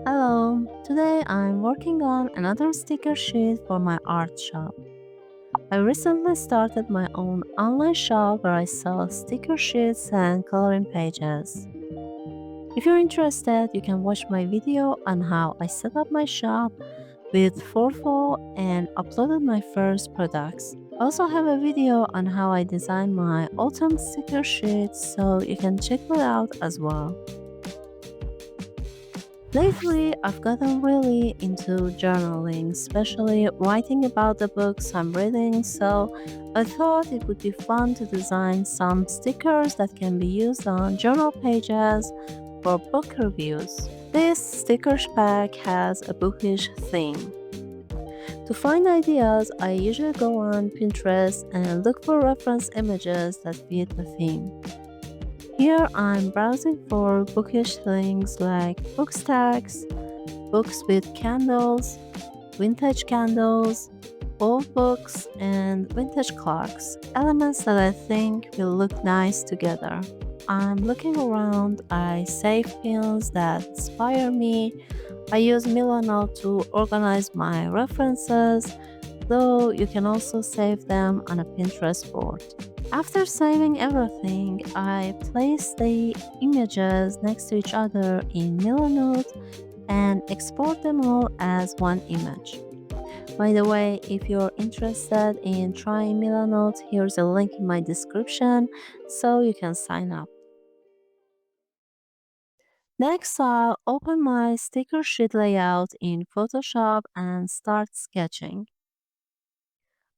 Hello, today I'm working on another sticker sheet for my art shop. I recently started my own online shop where I sell sticker sheets and coloring pages. If you're interested, you can watch my video on how I set up my shop with Forfo and uploaded my first products. I also have a video on how I designed my autumn sticker sheets, so you can check that out as well. Lately, I've gotten really into journaling, especially writing about the books I'm reading, so I thought it would be fun to design some stickers that can be used on journal pages for book reviews. This stickers pack has a bookish theme. To find ideas, I usually go on Pinterest and look for reference images that fit the theme. Here I'm browsing for bookish things like book stacks, books with candles, vintage candles, old books, and vintage clocks, elements that I think will look nice together. I'm looking around, I save pins that inspire me. I use Milanote to organize my references, though you can also save them on a Pinterest board. After saving everything, I place the images next to each other in Milanote and export them all as one image. By the way, if you're interested in trying Milanote, here's a link in my description so you can sign up. Next, I'll open my sticker sheet layout in Photoshop and start sketching.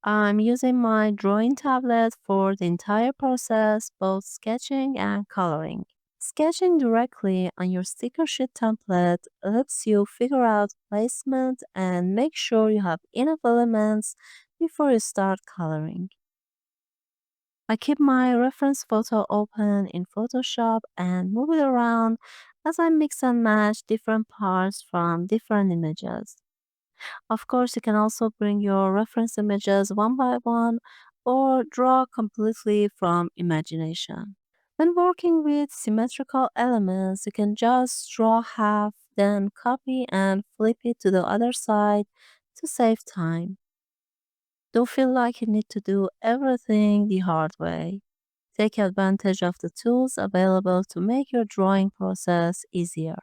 I'm using my drawing tablet for the entire process, both sketching and coloring. Sketching directly on your sticker sheet template lets you figure out placement and make sure you have enough elements before you start coloring. I keep my reference photo open in Photoshop and move it around as I mix and match different parts from different images. Of course, you can also bring your reference images one by one or draw completely from imagination. When working with symmetrical elements, you can just draw half, then copy and flip it to the other side to save time. Don't feel like you need to do everything the hard way. Take advantage of the tools available to make your drawing process easier.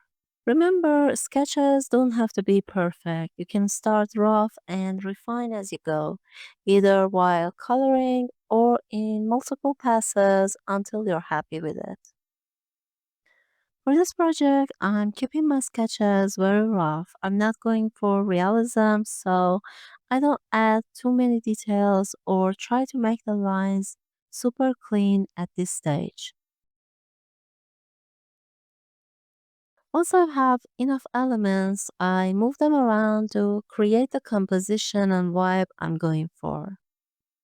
Remember, sketches don't have to be perfect. You can start rough and refine as you go, either while coloring or in multiple passes until you're happy with it. For this project, I'm keeping my sketches very rough. I'm not going for realism, so I don't add too many details or try to make the lines super clean at this stage. Once I have enough elements, I move them around to create the composition and vibe I'm going for.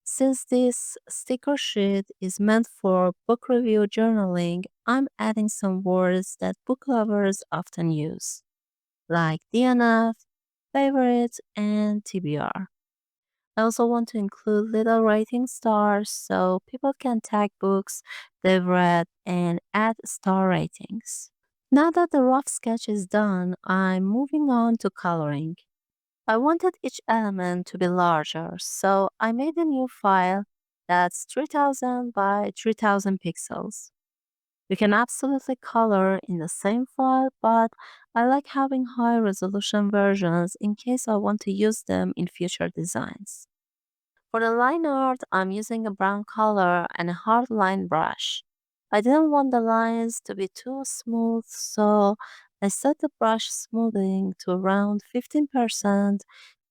Since this sticker sheet is meant for book review journaling, I'm adding some words that book lovers often use, like DNF, favorite, and TBR. I also want to include little rating stars so people can tag books they've read and add star ratings. Now that the rough sketch is done, I'm moving on to coloring. I wanted each element to be larger, so I made a new file that's 3000 by 3000 pixels. You can absolutely color in the same file, but I like having high resolution versions in case I want to use them in future designs. For the line art, I'm using a brown color and a hard line brush. I didn't want the lines to be too smooth, so I set the brush smoothing to around 15%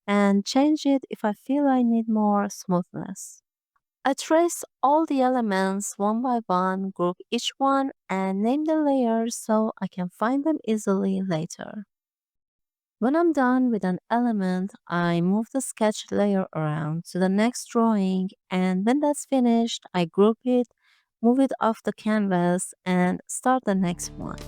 and change it if I feel I need more smoothness. I trace all the elements one by one, group each one, and name the layers so I can find them easily later. When I'm done with an element, I move the sketch layer around to the next drawing, and when that's finished, I group it, move it off the canvas, and start the next one.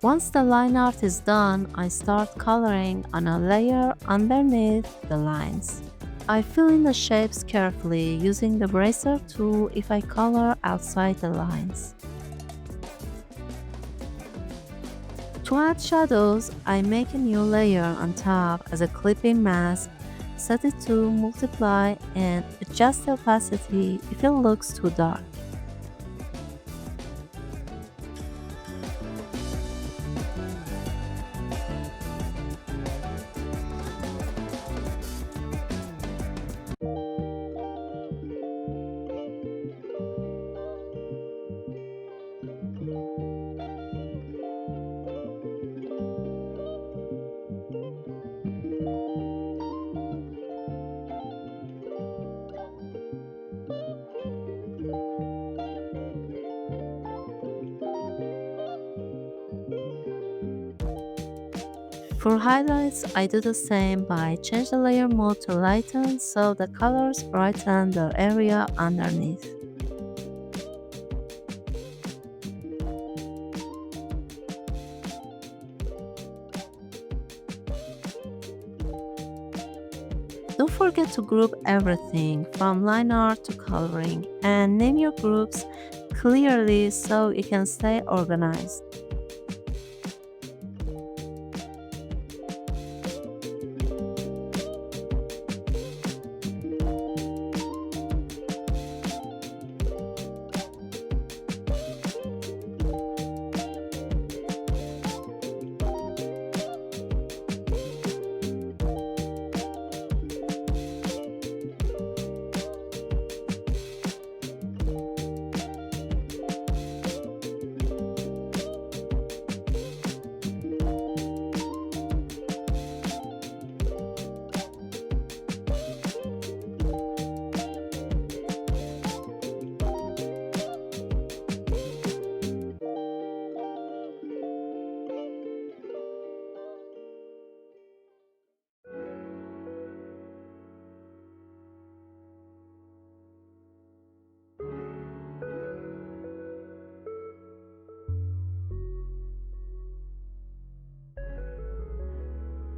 Once the line art is done, I start coloring on a layer underneath the lines. I fill in the shapes carefully using the bracer tool if I color outside the lines. To add shadows, I make a new layer on top as a clipping mask, set it to multiply, and adjust the opacity if it looks too dark. For highlights, I do the same by change the layer mode to lighten so the colors brighten the area underneath. Don't forget to group everything from line art to coloring and name your groups clearly so you can stay organized.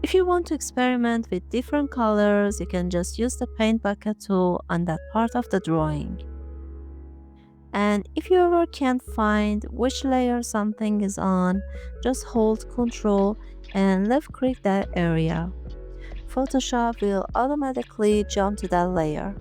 If you want to experiment with different colors, you can just use the paint bucket tool on that part of the drawing. And if you ever can't find which layer something is on, just hold Ctrl and left click that area. Photoshop will automatically jump to that layer.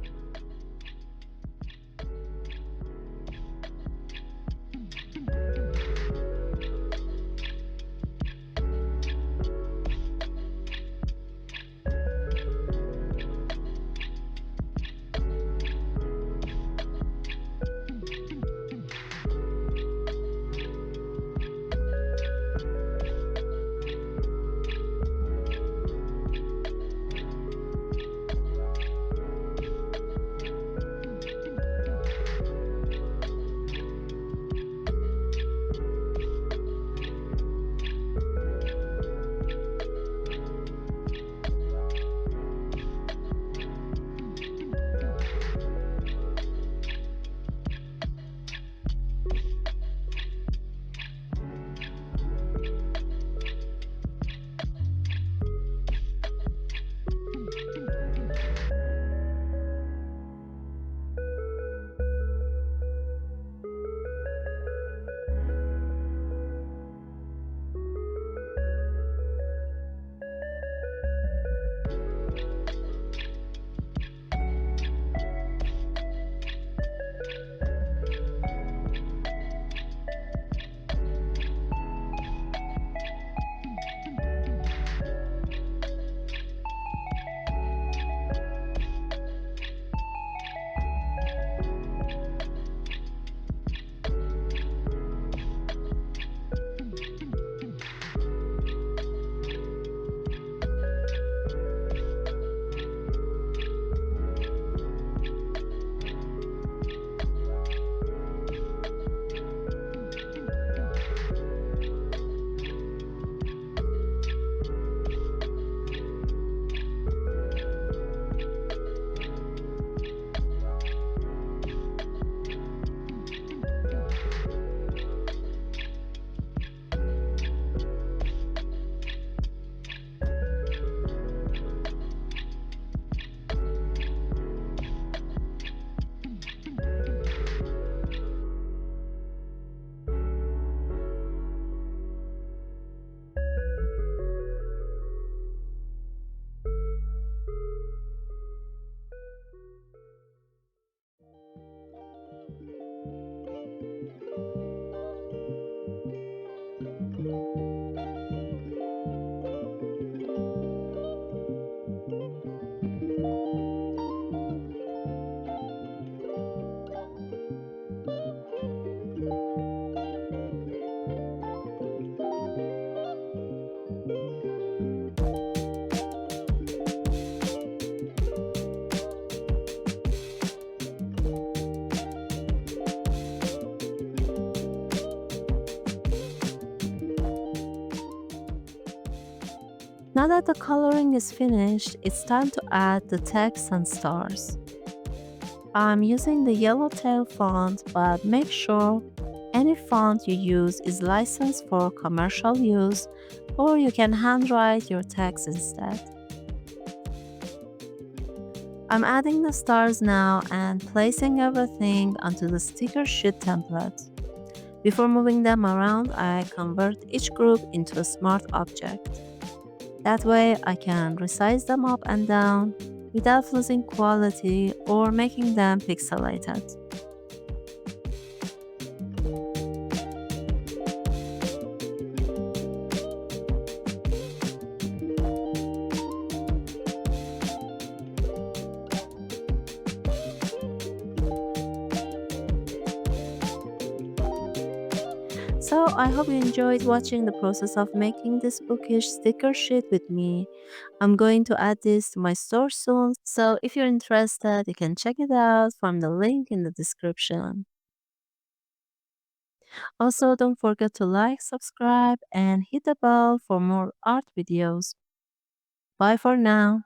Now that the coloring is finished, it's time to add the text and stars. I'm using the Yellowtail font, but make sure any font you use is licensed for commercial use, or you can handwrite your text instead. I'm adding the stars now and placing everything onto the sticker sheet template. Before moving them around, I convert each group into a smart object. That way, I can resize them up and down without losing quality or making them pixelated. So I hope you enjoyed watching the process of making this bookish sticker sheet with me. I'm going to add this to my store soon, so if you're interested, you can check it out from the link in the description. Also, don't forget to like, subscribe, and hit the bell for more art videos. Bye for now.